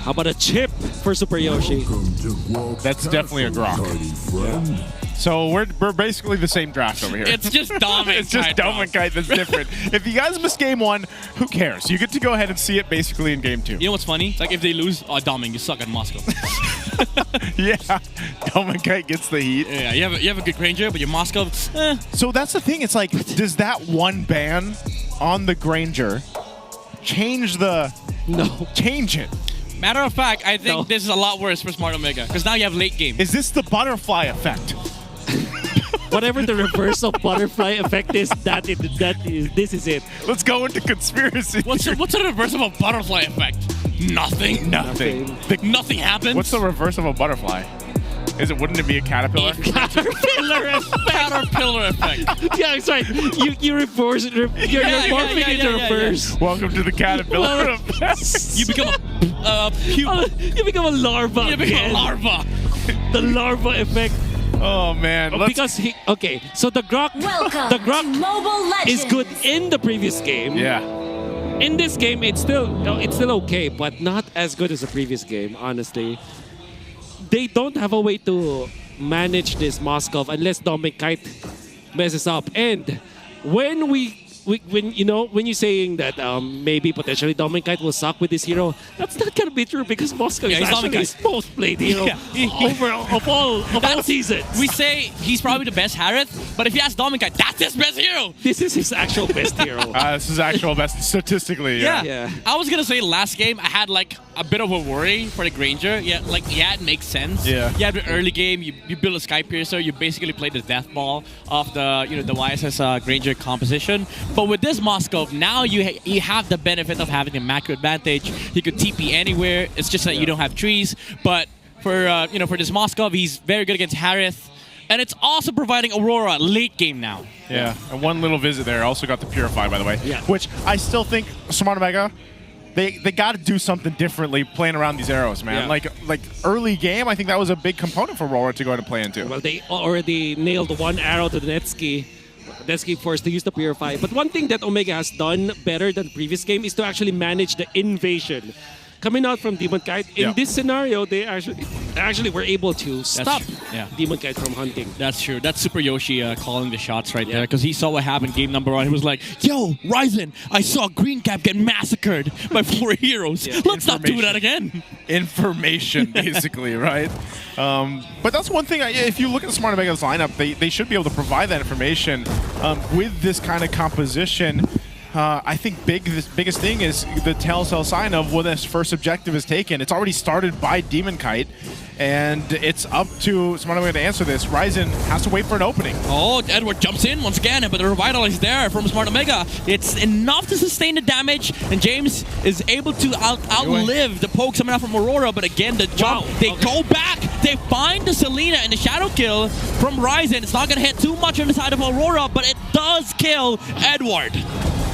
How about a chip for Super Yoshi? That's definitely a grok. Yeah. So we're basically the same draft over here. It's just Dom and It's just Dom and Kite that's different. If you guys miss game 1, who cares? You get to go ahead and see it basically in game 2. You know what's funny? It's like if they lose, oh, Doming, you suck at Moscow. Yeah, Dom and Kite gets the heat. Yeah, you have a good Granger, but your Moscow, eh. So that's the thing. It's like, does that one ban on the Granger change the... No. Change it? Matter of fact, I think this is a lot worse for Smart Omega because now you have late game. Is this the butterfly effect? Whatever the reverse of butterfly effect is, this is it. Let's go into conspiracy. What's the reverse of a butterfly effect? Nothing. Nothing. Nothing happens. What's the reverse of a butterfly? Wouldn't it be a caterpillar? Caterpillar effect. Caterpillar effect. Yeah, it's right. You reverse it. You're morphing into reverse. Welcome to the caterpillar effect. You become a pupa. You become a larva. You become a larva. The larva effect. Oh man! Because so the grok is good in the previous game. Yeah. In this game, it's still okay, but not as good as the previous game. Honestly, they don't have a way to manage this Moskov unless Dominic Kite messes up. And when when you're saying that maybe potentially Dominic Kite will suck with this hero, that's not gonna be true because Moscow is actually his most played hero of all seasons. We say he's probably the best Harith, but if you ask Dominic Kite, that's his best hero. This is his actual best hero. This is actual best statistically. Yeah. I was gonna say last game I had like a bit of a worry for the Granger. Yeah, it makes sense. Yeah. You have the early game, you build a Sky Piercer, you basically play the death ball of the the YSS Granger composition. But with this Moskov, now you have the benefit of having a macro advantage. You could TP anywhere. It's just that you don't have trees. But for for this Moskov, he's very good against Harith. And it's also providing Aurora late game now. Yeah. And one little visit there. Also got the Purify, by the way. Yeah. Which I still think Smart Omega, they got to do something differently playing around these arrows, man. Yeah. Like early game, I think that was a big component for Rora to go ahead and play into. Well, they already nailed one arrow to the Netski. Netski forced to use the Purify. But one thing that Omega has done better than previous game is to actually manage the invasion. Coming out from Demon Kite, in this scenario, they actually were able to stop Demon Kite from hunting. That's true. That's Super Yoshi calling the shots right there because he saw what happened game number 1. He was like, yo, Ryzen, I saw Green Cap get massacred by 4 heroes. Yeah. Let's not do that again. Information, basically, right? But that's one thing, if you look at the Smart Omega's lineup, they should be able to provide that information with this kind of composition. I think the biggest thing is the telltale sign of when this first objective is taken. It's already started by Demon Kite, and it's up to Smart Omega to answer this. Ryzen has to wait for an opening. Oh, Edward jumps in once again, but the Revital is there from Smart Omega. It's enough to sustain the damage, and James is able to outlive the poke coming out from Aurora, but again, the jump, they go back, they find the Selena and the Shadow Kill from Ryzen. It's not going to hit too much on the side of Aurora, but it does kill Edward.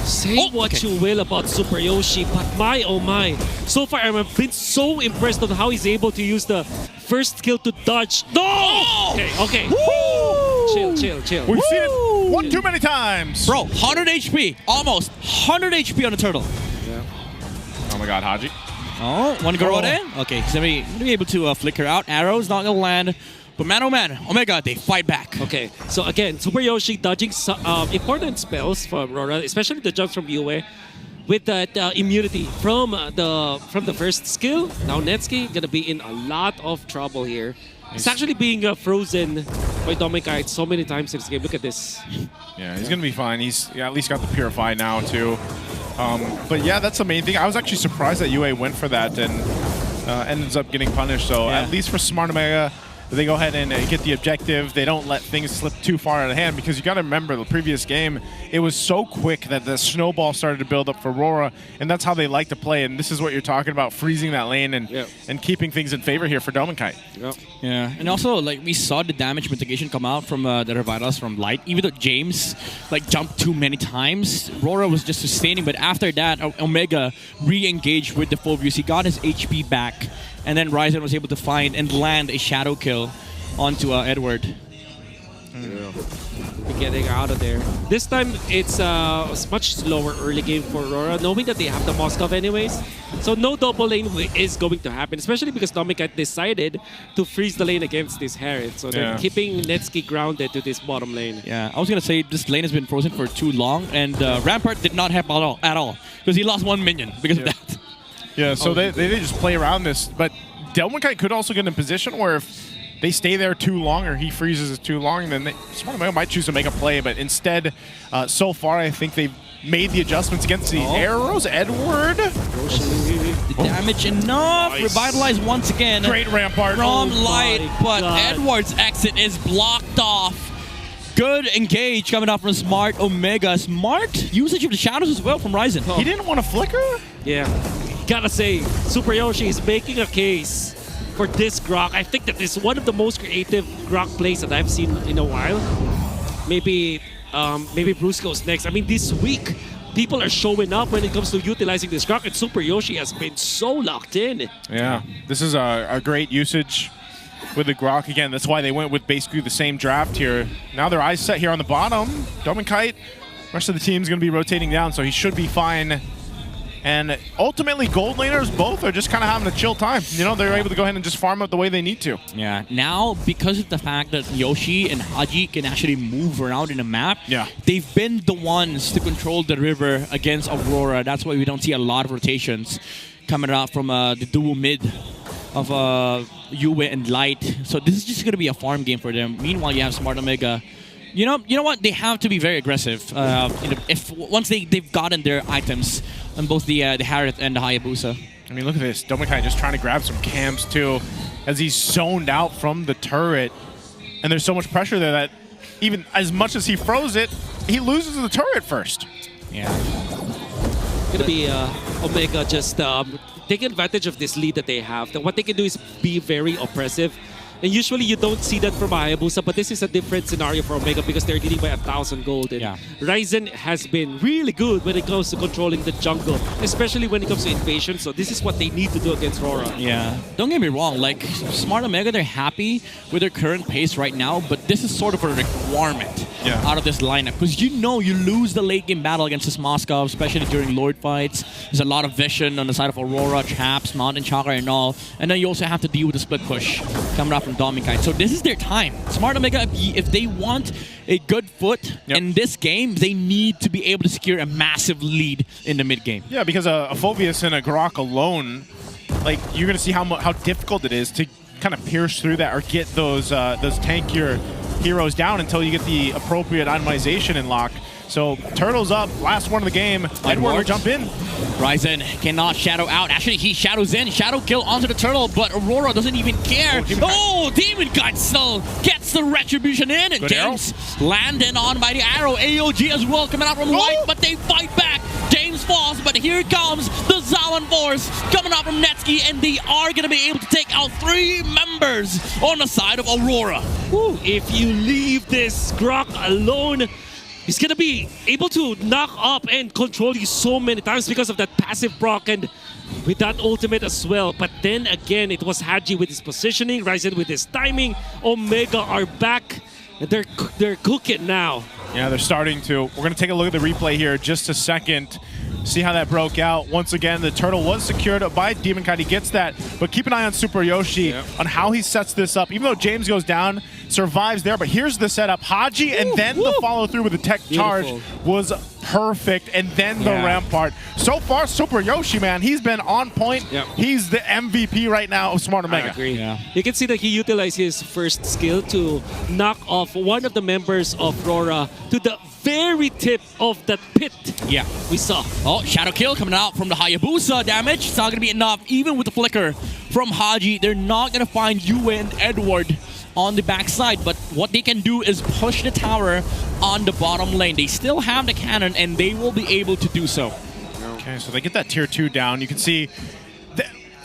Say what you will about Super Yoshi, but my oh my. So far, I've been so impressed on how he's able to use the first skill to dodge. No! Oh! Okay. Woo! Chill. We've seen it one too many times. Bro, 100 HP. Almost 100 HP on the turtle. Yeah. Oh my god, Haji. Oh, one Garode. Okay, he's going to be able to flicker out. Arrows not going to land. But man, oh man, Omega, they fight back. Okay, so again, Super Yoshi dodging important spells from Rora, especially the jumps from Yue, with that immunity from the first skill. Now Netski gonna be in a lot of trouble here. It's actually being frozen by Dominic so many times in this game. Look at this. Yeah, he's gonna be fine. He's at least got the Purify now too. But yeah, that's the main thing. I was actually surprised that Yue went for that and ends up getting punished. So at least for Smart Omega, they go ahead and get the objective. They don't let things slip too far out of hand because you got to remember the previous game, it was so quick that the snowball started to build up for Rora, and that's how they like to play. And this is what you're talking about, freezing that lane and keeping things in favor here for Dominkite. Yep. Yeah, and also like we saw the damage mitigation come out from the Revitals from Light. Even though James like jumped too many times, Rora was just sustaining. But after that, Omega re-engaged with the full views. He got his HP back. And then Ryzen was able to find and land a Shadow Kill onto Edward. Yeah. be getting out of there. This time, it's a much slower early game for Rora, knowing that they have the Moskov anyways. So no double lane is going to happen, especially because Domicat decided to freeze the lane against this Harith. So they're keeping Netsky grounded to this bottom lane. Yeah, I was going to say this lane has been frozen for too long, and Rampart did not help at all because he lost 1 minion because of that. Yeah, so they just play around this, but Delmakai could also get in a position where if they stay there too long or he freezes it too long, then Smartmayo might choose to make a play, but instead, so far, I think they've made the adjustments against the arrows. Edward. The damage enough. Nice. Revitalize once again. Great Rampart. From Oh Light, but Edward's exit is blocked off. Good engage coming out from Smart Omega. Smart usage of the shadows as well from Ryzen. He didn't want to flicker? Yeah. Gotta say, Super Yoshi is making a case for this Grok. I think that is one of the most creative Grok plays that I've seen in a while. Maybe Bruce goes next. I mean, this week, people are showing up when it comes to utilizing this Grok, and Super Yoshi has been so locked in. Yeah, this is a great usage with the Grok. Again, that's why they went with basically the same draft here. Now their eyes set here on the bottom. Dominkite, rest of the team's going to be rotating down, so he should be fine. And ultimately, gold laners both are just kind of having a chill time. You know, they're able to go ahead and just farm out the way they need to. Yeah, now because of the fact that Yoshi and Haji can actually move around in the map, they've been the ones to control the river against Aurora. That's why we don't see a lot of rotations coming out from the dual mid of Yue and Light. So this is just going to be a farm game for them. Meanwhile, you have Smart Omega. You know what? They have to be very aggressive. If once they've gotten their items on both the Harith and the Hayabusa. I mean, look at this. Domikai just trying to grab some cams too, as he's zoned out from the turret. And there's so much pressure there that even as much as he froze it, he loses the turret first. Yeah. Gonna be Omega just taking advantage of this lead that they have. What they can do is be very oppressive. And usually you don't see that from Hayabusa, but this is a different scenario for Omega because they're leading by 1,000 gold. And Ryzen has been really good when it comes to controlling the jungle, especially when it comes to invasion. So this is what they need to do against Rora. Yeah. Don't get me wrong, like Smart Omega, they're happy with their current pace right now, but this is sort of a requirement out of this lineup. Because you know you lose the late game battle against this Moskov, especially during Lord fights. There's a lot of vision on the side of Aurora, traps, Mountain Chakra and all. And then you also have to deal with the split push coming out from Dominkite. So this is their time. Smart Omega, if they want a good foot in this game, they need to be able to secure a massive lead in the mid game. Yeah, because a Phobius and a Grok alone, like you're gonna see how difficult it is to kind of pierce through that or get those tankier heroes down until you get the appropriate itemization in lock. So Turtle's up, last one of the game. Edward will jump in. Ryzen cannot shadow out. Actually, he shadows in. Shadow kill onto the Turtle, but Aurora doesn't even care. Demon Kite still gets the retribution in. And James landed on by the arrow. AOG as well coming out from White, but they fight back. James falls, but here comes the Zalan Force coming out from Netsky, and they are going to be able to take out 3 members on the side of Aurora. Woo. If you leave this Grok alone, he's going to be able to knock up and control you so many times because of that passive proc and with that ultimate as well. But then again, it was Haji with his positioning, Ryzen with his timing. Omega are back. And they're cooking now. Yeah, they're starting to. We're going to take a look at the replay here in just a second. See how that broke out. Once again, the turtle was secured by Demon Kite. He gets that. But keep an eye on Super Yoshi on how he sets this up. Even though James goes down, survives there. But here's the setup. Haji and then the follow through with the tech charge was perfect. And then the Rampart. So far, Super Yoshi, man, he's been on point. He's the MVP right now of Smart Omega. I agree. You can see that he utilized his first skill to knock off one of the members of Rora to the very tip of that pit. We saw. Oh, shadow kill coming out from the Hayabusa damage. It's not going to be enough, even with the flicker from Haji. They're not going to find Yue and Edward on the backside, but what they can do is push the tower on the bottom lane. They still have the cannon, and they will be able to do so. Okay, so they get that tier 2 down. You can see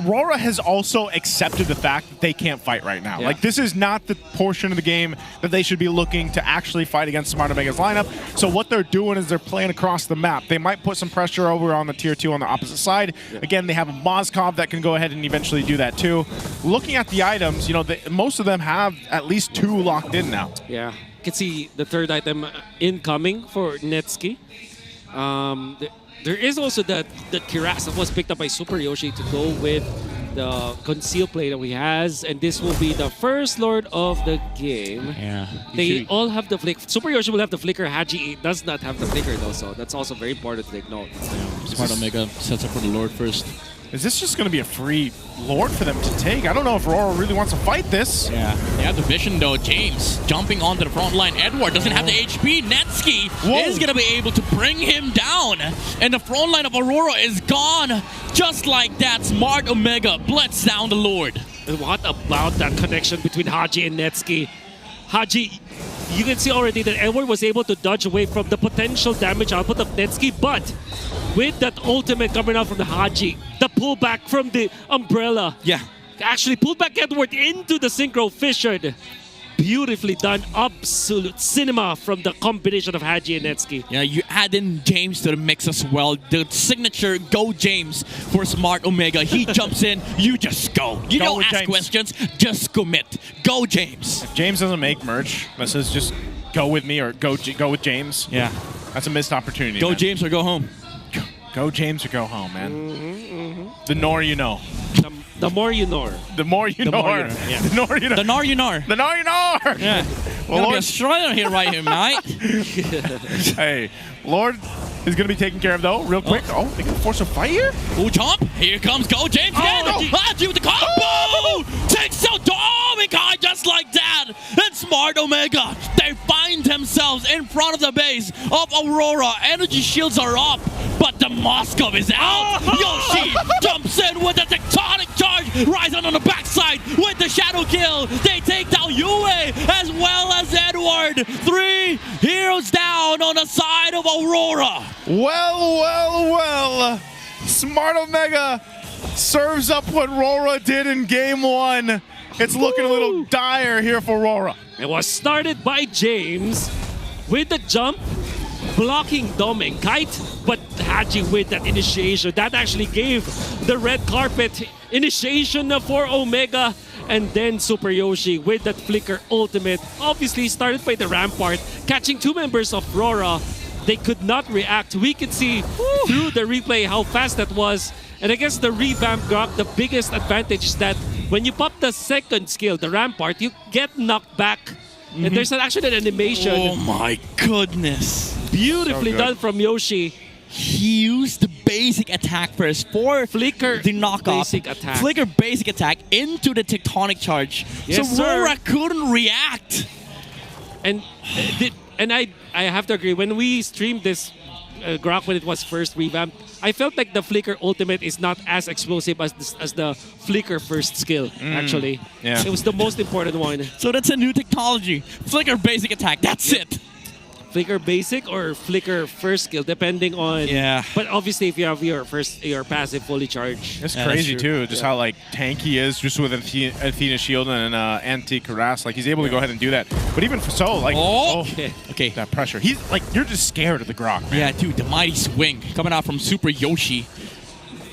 Rora has also accepted the fact that they can't fight right now. Like, this is not the portion of the game that they should be looking to actually fight against Smart Omega's lineup. So what they're doing is they're playing across the map. They might put some pressure over on the tier 2 on the opposite side. Again, they have a Moskov that can go ahead and eventually do that too. Looking at the items, you know, most of them have at least 2 locked in now. can see the third item incoming for Netsuki. There is also that Kiras that was picked up by Super Yoshi to go with the conceal play that he has, and this will be the first Lord of the game. Yeah. They all have the flicker. Super Yoshi will have the flicker. Haji does not have the flicker though, so that's also very important to take note. Smart Omega sets up for the Lord first. Is this just going to be a free Lord for them to take? I don't know if Rora really wants to fight this. Yeah. They have the vision though. James jumping onto the front line. Edward doesn't have the HP. Netsuki is going to be able to bring him down. And the front line of Aurora is gone. Just like that, Smart Omega blitz down the Lord. And what about that connection between Haji and Netsuki? Haji, you can see already that Edward was able to dodge away from the potential damage output of Netsuki, but with that ultimate coming out from the Haji, the pullback from the umbrella. Yeah. Actually pulled back Edward into the synchro fissured. Beautifully done. Absolute cinema from the combination of Haji and Netsuki. Yeah, you add in James to the mix as well. The signature Go James for Smart Omega. He jumps in, you just go. You Go don't with ask James. questions, just commit. Go James. If James doesn't make merch that says just go with me or go with James, Yeah. that's a missed opportunity. Go man. James or go home. Go James or go home, man. The more you know. The more you know. The more you know. more you know, yeah. The more you know. The Nar you Nar. The more you know. Yeah. Well, Gonna be a Lord, Strider here right here, mate. hey, Lord is going to be taken care of, though, real quick. Oh, they can force a fight here? Ooh, jump. Here comes Go James again. no. Haji with the combo. Takes out Dominkai just like that. And Smart Omega, they find themselves in front of the base of Aurora. Energy shields are up, but the Moskov is out. Yoshi jumps in with a tectonic charge. Rising on the backside with the shadow kill. They take down Yue as well as Edward. 3 heroes down on the side of Aurora. Well. Smart Omega serves up what Rora did in game 1. It's looking a little dire here for Rora. It was started by James with the jump, blocking Dominkite, but Haji with that initiation. That actually gave the red carpet initiation for Omega. And then Super Yoshi with that flicker ultimate. Obviously started by the Rampart, catching 2 members of Rora. They could not react. We could see through the replay how fast that was. And I guess the revamped Grok, the biggest advantage is that when you pop the second skill, the Rampart, you get knocked back. And there's actually an animation. Oh my goodness. Beautifully So good. done from Yoshi. He used the basic attack first for Flicker the knockoff. basic attack. Flicker basic attack into the tectonic charge. Yes, so sir. Rora couldn't react. And I have to agree, when we streamed this Grok when it was first revamped, I felt like the Flicker ultimate is not as explosive as the Flicker first skill, actually. Yeah. It was the most important one. So that's a new technology. Flicker basic attack. That's it. Flicker basic or Flicker first skill, depending on... Yeah. But obviously, if you have your passive fully charged. It's Yeah, crazy, that's true. too, just how, like, tanky he is just with Athena Shield and anti-Karas. Like, he's able to go ahead and do that. But even so, like... Okay. That pressure. He's, like, you're just scared of the Grok, man. Yeah, dude, the mighty swing coming out from Super Yoshi.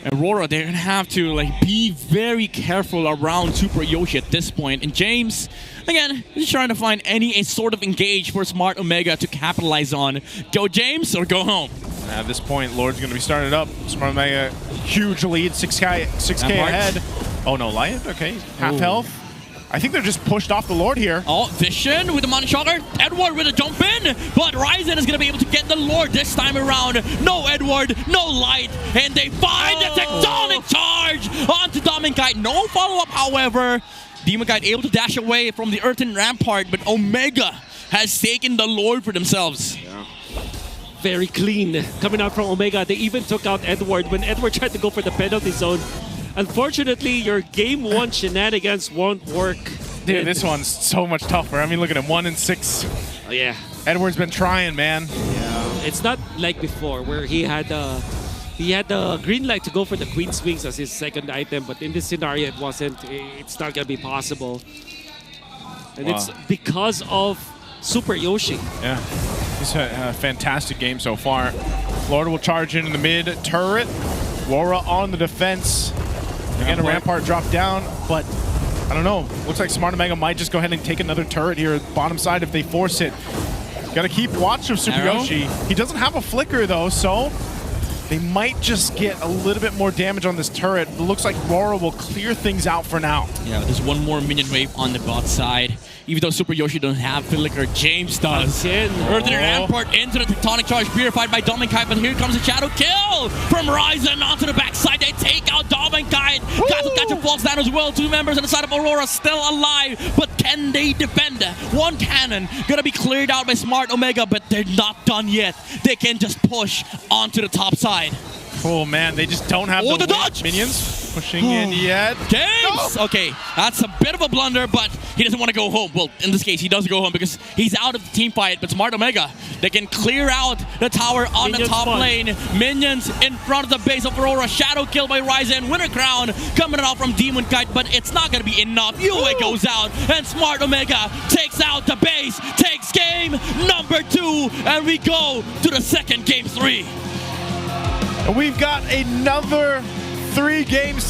And Rora, they're going to have to like be very careful around Super Yoshi at this point. And James, again, he's trying to find any sort of engage for Smart Omega to capitalize on. Go James or go home. At this point, Lord's going to be started up. Smart Omega, huge lead, 6K ahead. Oh, no, Lion? Okay, half health. I think they're just pushed off the Lord here. Oh, Vision with the Money Shocker. Edward with a jump in. But Ryzen is going to be able to get the Lord this time around. No Edward, no Light. And they find the tectonic charge onto Dominkite. No follow-up, however. Dominkite able to dash away from the Earthen Rampart. But Omega has taken the Lord for themselves. Very clean coming out from Omega. They even took out Edward when Edward tried to go for the penalty zone. Unfortunately, your game 1 shenanigans won't work. Dude, this one's so much tougher. I mean, look at him, 1 and 6. Oh, yeah. Edward's been trying, man. It's not like before where he had the green light to go for the Queen Swings as his second item, but in this scenario it wasn't. It's not gonna be possible. And it's because of Super Yoshi. Yeah, it's a fantastic game so far. Florida will charge in the mid turret. Rora on the defense. Again, a Rampart dropped down, but I don't know. Looks like Smart Omega might just go ahead and take another turret here, bottom side, if they force it. Got to keep watch of Super Arrow? Yoshi. He doesn't have a flicker, though, so they might just get a little bit more damage on this turret. It looks like Rora will clear things out for now. Yeah, there's one more minion wave on the bot side. Even though Super Yoshi don't have flicker, James does. Earthen and Rampart into the Tectonic Charge, purified by Dom and Kite, but here comes a Shadow Kill from Ryzen onto the backside. They take out Dom and Kite. Kazu falls down as well. 2 members on the side of Aurora still alive, but can they defend? One cannon gonna be cleared out by Smart Omega, but they're not done yet. They can just push onto the top side. Oh man, they just don't have the dodge! minions pushing in yet. James! No! Okay, that's a bit of a blunder, but he doesn't want to go home. Well, in this case, he does go home because he's out of the team fight, but Smart Omega, they can clear out the tower on the top lane. Minions in front of the base of Aurora. Shadow kill by Ryzen. Winner crown coming out from Demon Kite, but it's not going to be enough. Yue goes out, and Smart Omega takes out the base, takes game number 2, and we go to the second game 3. And we've got another 3 games